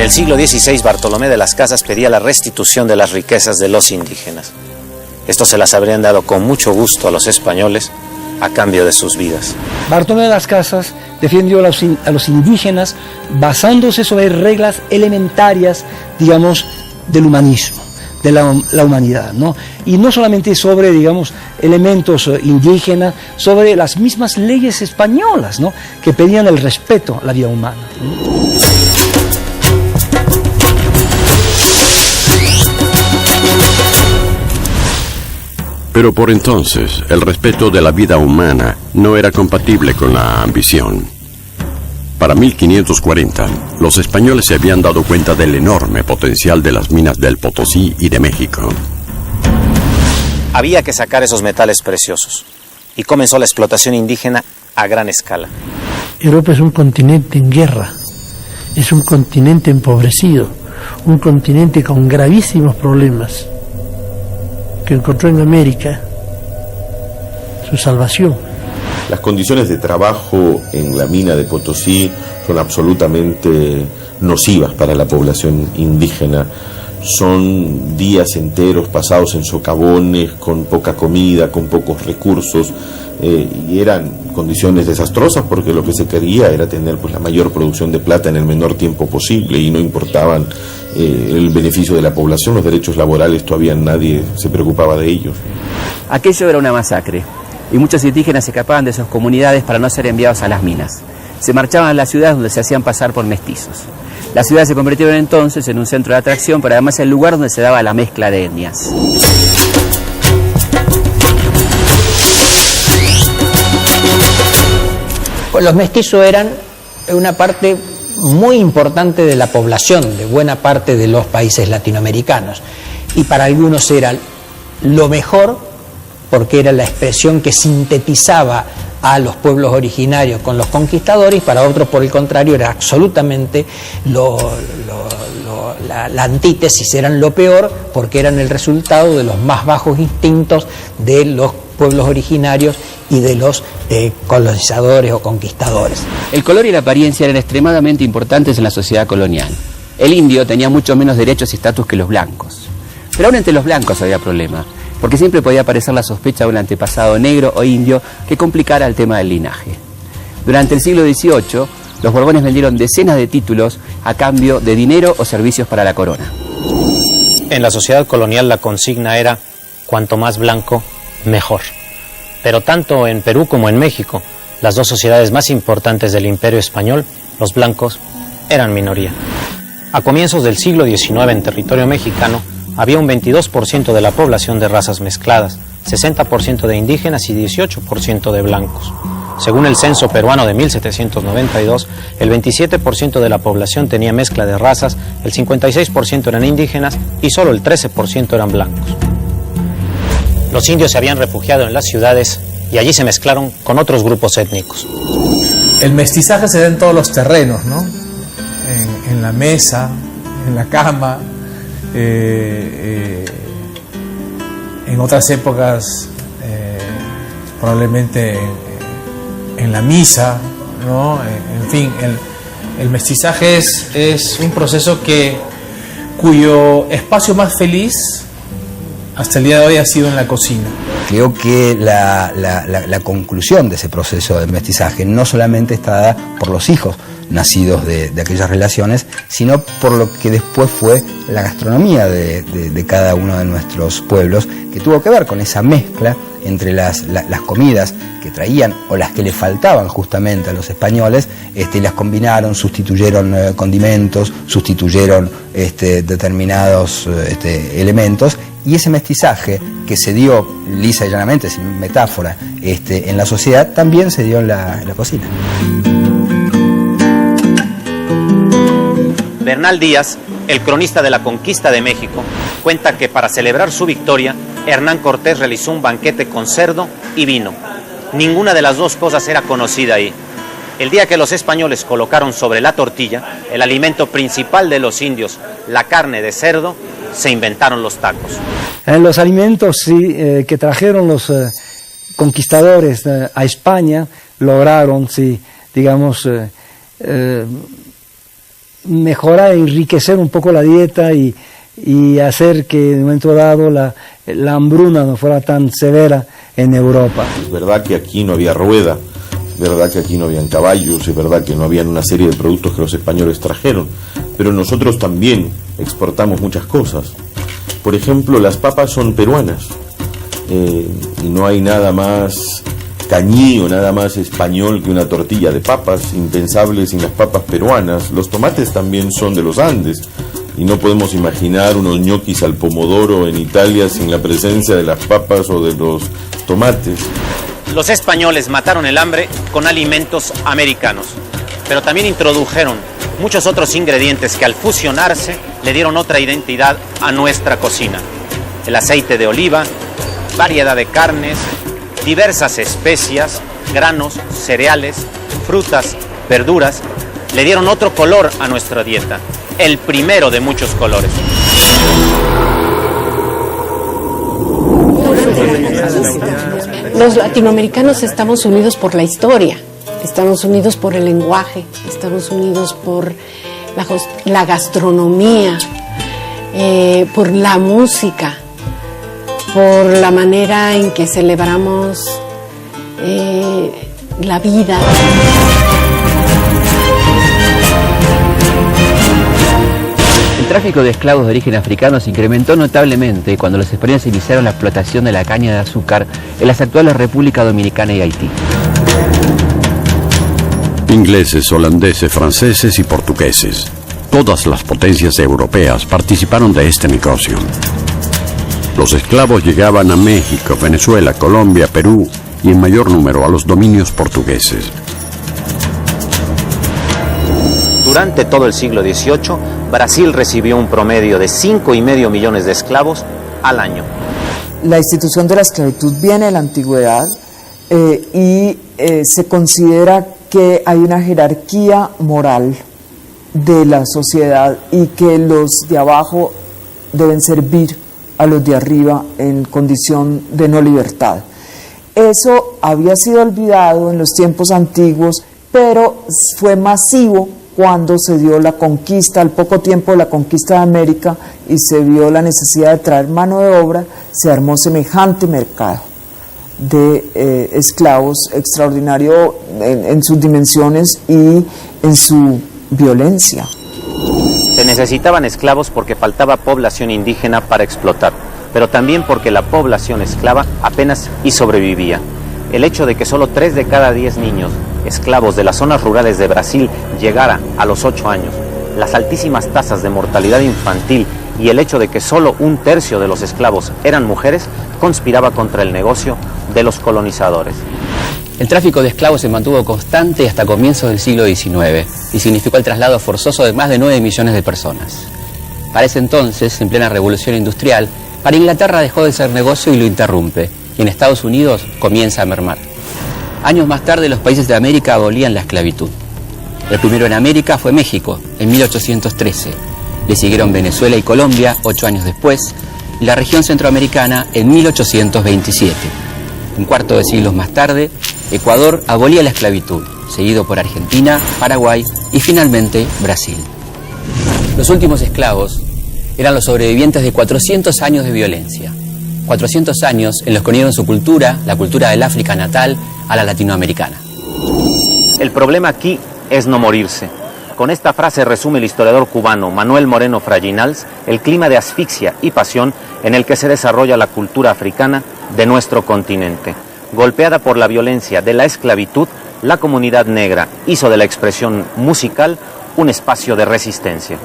el siglo XVI, Bartolomé de las Casas pedía la restitución de las riquezas de los indígenas. Estos se las habrían dado con mucho gusto a los españoles a cambio de sus vidas. Bartolomé de las Casas defendió a los indígenas basándose sobre reglas elementarias, digamos, del humanismo, de la humanidad, ¿no? Y no solamente sobre, digamos, elementos indígenas, sobre las mismas leyes españolas, ¿no?, que pedían el respeto a la vida humana, ¿no? Pero por entonces, el respeto de la vida humana no era compatible con la ambición. Para 1540, los españoles se habían dado cuenta del enorme potencial de las minas del Potosí y de México. Había que sacar esos metales preciosos, y comenzó la explotación indígena a gran escala. Europa es un continente en guerra, es un continente empobrecido, un continente con gravísimos problemas, que encontró en América su salvación. Las condiciones de trabajo en la mina de Potosí son absolutamente nocivas para la población indígena. Son días enteros pasados en socavones, con poca comida, con pocos recursos, y eran condiciones desastrosas porque lo que se quería era tener, pues, la mayor producción de plata en el menor tiempo posible, y no importaban el beneficio de la población, los derechos laborales, todavía nadie se preocupaba de ellos. Aquello era una masacre, y muchos indígenas se escapaban de sus comunidades para no ser enviados a las minas. Se marchaban a las ciudades donde se hacían pasar por mestizos. Las ciudades se convirtieron entonces en un centro de atracción, pero además el lugar donde se daba la mezcla de etnias. Pues los mestizos eran una parte muy importante de la población de buena parte de los países latinoamericanos, y para algunos era lo mejor porque era la expresión que sintetizaba a los pueblos originarios con los conquistadores, y para otros, por el contrario, era absolutamente la antítesis, eran lo peor porque eran el resultado de los más bajos instintos de los pueblos originarios y de los colonizadores o conquistadores. El color y la apariencia eran extremadamente importantes en la sociedad colonial. El indio tenía mucho menos derechos y estatus que los blancos. Pero aún entre los blancos había problema, porque siempre podía aparecer la sospecha de un antepasado negro o indio que complicara el tema del linaje. Durante el siglo XVIII, los Borbones vendieron decenas de títulos a cambio de dinero o servicios para la corona. En la sociedad colonial la consigna era: cuanto más blanco, mejor. Pero tanto en Perú como en México, las dos sociedades más importantes del Imperio Español, los blancos eran minoría. A comienzos del siglo XIX, en territorio mexicano, había un 22% de la población de razas mezcladas, 60% de indígenas y 18% de blancos. Según el censo peruano de 1792, el 27% de la población tenía mezcla de razas, el 56% eran indígenas y solo el 13% eran blancos. Los indios se habían refugiado en las ciudades y allí se mezclaron con otros grupos étnicos. El mestizaje se da en todos los terrenos, ¿no? En la mesa, en la cama, en otras épocas probablemente en la misa, ¿no? En fin, el mestizaje es un proceso cuyo espacio más feliz hasta el día de hoy ha sido en la cocina. Creo que la conclusión de ese proceso de mestizaje no solamente está dada por los hijos nacidos de aquellas relaciones, sino por lo que después fue la gastronomía de cada uno de nuestros pueblos, que tuvo que ver con esa mezcla entre las comidas que traían o las que le faltaban justamente a los españoles, y las combinaron, sustituyeron condimentos, sustituyeron determinados elementos, y ese mestizaje que se dio lisa y llanamente, sin metáfora, en la sociedad, también se dio en la cocina. Bernal Díaz, el cronista de la conquista de México, cuenta que para celebrar su victoria, Hernán Cortés realizó un banquete con cerdo y vino. Ninguna de las dos cosas era conocida ahí. El día que los españoles colocaron sobre la tortilla el alimento principal de los indios, la carne de cerdo, se inventaron los tacos. Los alimentos que trajeron los conquistadores a España lograron, digamos, mejorar, enriquecer un poco la dieta y hacer que en un momento dado la hambruna no fuera tan severa en Europa. Es verdad que aquí no había rueda, es verdad que aquí no habían caballos, es verdad que no habían una serie de productos que los españoles trajeron, pero nosotros también exportamos muchas cosas. Por ejemplo, las papas son peruanas, y no hay nada más cañí o nada más español que una tortilla de papas, impensable sin las papas peruanas. Los tomates también son de los Andes, y no podemos imaginar unos ñoquis al pomodoro en Italia sin la presencia de las papas o de los tomates. Los españoles mataron el hambre con alimentos americanos, pero también introdujeron muchos otros ingredientes que al fusionarse le dieron otra identidad a nuestra cocina. El aceite de oliva, variedad de carnes, diversas especias, granos, cereales, frutas, verduras, le dieron otro color a nuestra dieta, el primero de muchos colores. Los latinoamericanos estamos unidos por la historia, estamos unidos por el lenguaje, estamos unidos por la gastronomía, por la música, por la manera en que celebramos la vida. El tráfico de esclavos de origen africano se incrementó notablemente cuando los españoles iniciaron la explotación de la caña de azúcar en las actuales República Dominicana y Haití. Ingleses, holandeses, franceses y portugueses. Todas las potencias europeas participaron de este negocio. Los esclavos llegaban a México, Venezuela, Colombia, Perú y en mayor número a los dominios portugueses. Durante todo el siglo XVIII, Brasil recibió un promedio de 5,5 millones de esclavos al año. La institución de la esclavitud viene de la antigüedad y se considera que hay una jerarquía moral de la sociedad y que los de abajo deben servir a los de arriba en condición de no libertad. Eso había sido olvidado en los tiempos antiguos, pero fue masivo cuando se dio la conquista, al poco tiempo de la conquista de América, y se vio la necesidad de traer mano de obra, se armó semejante mercado de esclavos extraordinario en sus dimensiones y en su violencia. Se necesitaban esclavos porque faltaba población indígena para explotar, pero también porque la población esclava apenas y sobrevivía. El hecho de que solo 3 de cada 10 niños esclavos de las zonas rurales de Brasil llegara a los 8 años, las altísimas tasas de mortalidad infantil y el hecho de que solo 1/3 de los esclavos eran mujeres conspiraba contra el negocio de los colonizadores. El tráfico de esclavos se mantuvo constante hasta comienzos del siglo XIX y significó el traslado forzoso de más de 9 millones de personas. Para ese entonces, en plena revolución industrial, para Inglaterra dejó de ser negocio y lo interrumpe, y en Estados Unidos comienza a mermar. Años más tarde, los países de América abolían la esclavitud. El primero en América fue México, en 1813. Le siguieron Venezuela y Colombia 8 años después, y la región centroamericana en 1827. Un cuarto de siglo más tarde, Ecuador abolía la esclavitud, seguido por Argentina, Paraguay y finalmente Brasil. Los últimos esclavos eran los sobrevivientes de 400 años de violencia. 400 años en los que unieron su cultura, la cultura del África natal, a la latinoamericana. El problema aquí es no morirse. Con esta frase resume el historiador cubano Manuel Moreno Fraginals el clima de asfixia y pasión en el que se desarrolla la cultura africana de nuestro continente. Golpeada por la violencia de la esclavitud, la comunidad negra hizo de la expresión musical un espacio de resistencia.